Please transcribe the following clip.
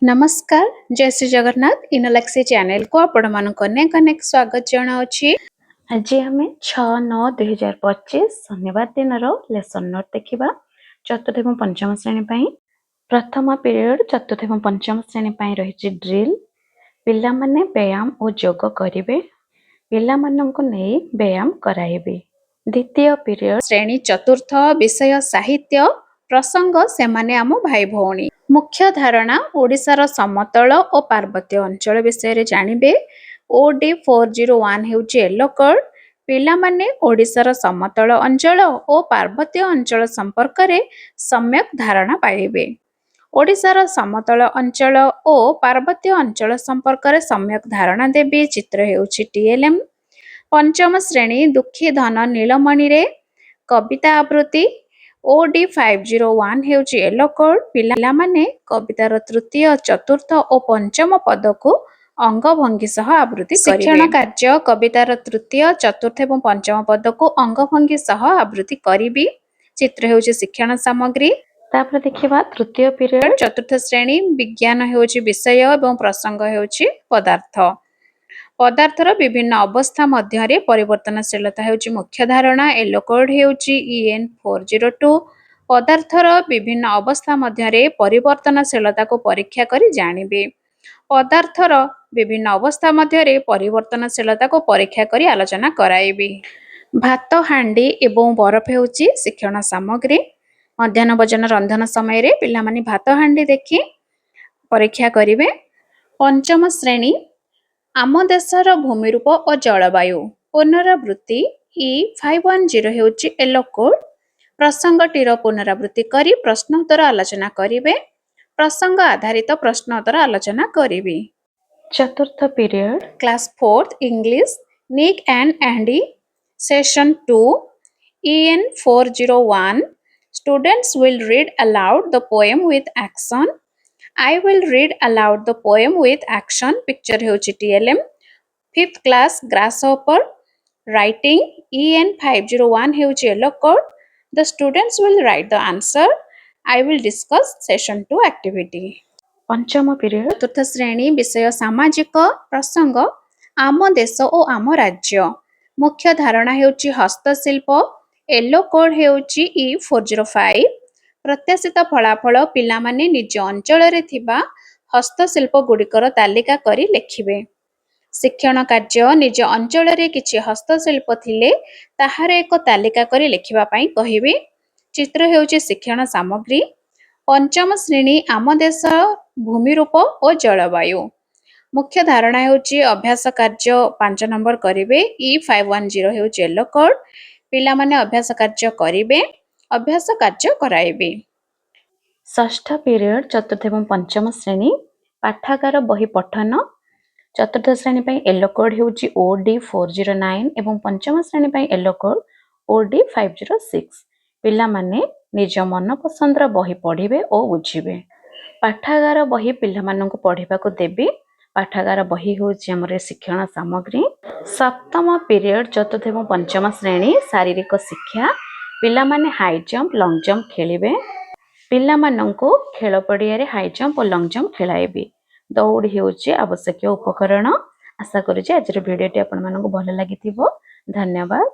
नमस्कार जय श्री जगन्नाथ इनलैक्सी चैनल को आपण मानक अनेक अनेक स्वागत जनाउछि। आज आम 6/9/2025 शनिवार दिन लेसन नोट देखा चतुर्थ एवं पंचम श्रेणी पाई। प्रथम पीरियड चतुर्थ एवं पंचम श्रेणी पाई रही ड्रिल। पिला माने व्यायाम और योग करिवे। पिला माननकु नै व्यायाम कराइबे। द्वितीय पीरियड श्रेणी चतुर्थ विषय साहित्य प्रसंग सेमाने आम भाई भौणी। मुख्य धारणा ओडिशार समतल और पार्वत्य अंचल विषय जानिबे। OD 401 हेउची येलो कार्ड। पिला माने ओडिशार समतल अंचल और पार्वत्य अंचल संपर्क रे सम्यक धारणा पाइबे। ओडिशार समतल अंचल और पार्वत्य अंचल संपर्क रे सम्यक धारणा देबे। चित्र हेउची TLM। पंचम श्रेणी दुखी धन नीलमणि रे कविता आवृत्ति। OD 501 हेउची येलो कार्ड। पिला माने कवितार तृतीय चतुर्थ और पंचम पद को अंग भंगी सह आवृत्ति करिवे। शिक्षण कार्य कवितार तृतीय चतुर्थ एवं पंचम पद को अंग भंगी सह आवृत्ति करिबी। चित्र हेउची शिक्षण सामग्री। तापर देखिबा तृतीय पीरियड चतुर्थ श्रेणी विज्ञान हेउची विषय एवं प्रसंग हेउची पदार्थ। पदार्थर विभिन्न अवस्था मध्य परिवर्तनशीलता हेउची मुख्य धारणा। येलो कार्ड हेउची EN 402। पदार्थर विभिन्न अवस्था मध्य परिवर्तनशीलता को परीक्षा करी जानिबे। पदार्थर विभिन्न अवस्था मध्य परिवर्तनशीलता को परीक्षा करी आलोचना कराइबे। भात हांडी एवं बरफ हेउची शिक्षण सामग्री। मध्याह्न भोजन रंधन समय रे पिला माने भात हांडी देखि परीक्षा करिवे। पंचम श्रेणी आम देशर भूमिरूप और जलवायु पुनरावृत्ति E510 हेउची येलो कोड। प्रसंगटीर पुनरावृत्ति करी प्रश्नोत्तर आलोचना करिवे। प्रसंग आधारित प्रश्नोत्तर आलोचना करिवे। चतुर्थ period class 4th English Nick and Andy session 2 EN 401। Students will read aloud the poem with action. I will read aloud the poem with action. Picture हेउची TLM। 5th class grasshopper writing EN 501 हेउची yellow code. The students will write the answer. I will discuss session 2 activity. पंचम period चतुर्थ श्रेणी विषय सामाजिक प्रसंग आम देश और आम राज्य। मुख्य धारणा हेउची हस्तशिल्प। येलो कोड हेउची E405। प्रत्याशित फलाफल पिला माने निज अंचल रे थिबा हस्तशिल्प गुड़िकर तालिका करी लेखिबे। शिक्षण कार्य निज अंचल रे किछि हस्तशिल्प थिले ताहार एक तालिका करी लेखिबा पई कहिबे। चित्र हेउची शिक्षण सामग्री। पंचम श्रेणी आम देश भूमिरूप और जलवायु। मुख्य धारणा हेउची अभ्यास कार्य 5 नंबर करिवे। E510 हेउची yellow code. पिला माने अभ्यास कार्य करिवे। अभ्यास कार्य कराइबे। षष्ठ पीरियड चतुर्थ एवं पंचम श्रेणी पाठागार बही पठन। चतुर्थ श्रेणी पाई येलो कोड हेउची OD 409 एवं पंचम श्रेणी पाई येलो कोड OD 506। पिला माने निज मन पसंदर बही पढ़िबे और बुझिबे। पाठागार बही पिला माननकु पढ़िबा को देबे। पाठागार बही होउची हमर शिक्षण सामग्री। सप्तम पीरियड चतुर्थ एवं पंचम श्रेणी शारीरिक शिक्षा। पिला माने हाई जंप लॉन्ग जंप खेलिबे। पिला माननकु खेल पड़िया रे हाई जंप और लॉन्ग जंप खेलाइबे। दौड़ हेउची आवश्यक उपकरण। आशा करूची आज वीडियोटी आपण माननकु भल लागिथिबो। धन्यवाद।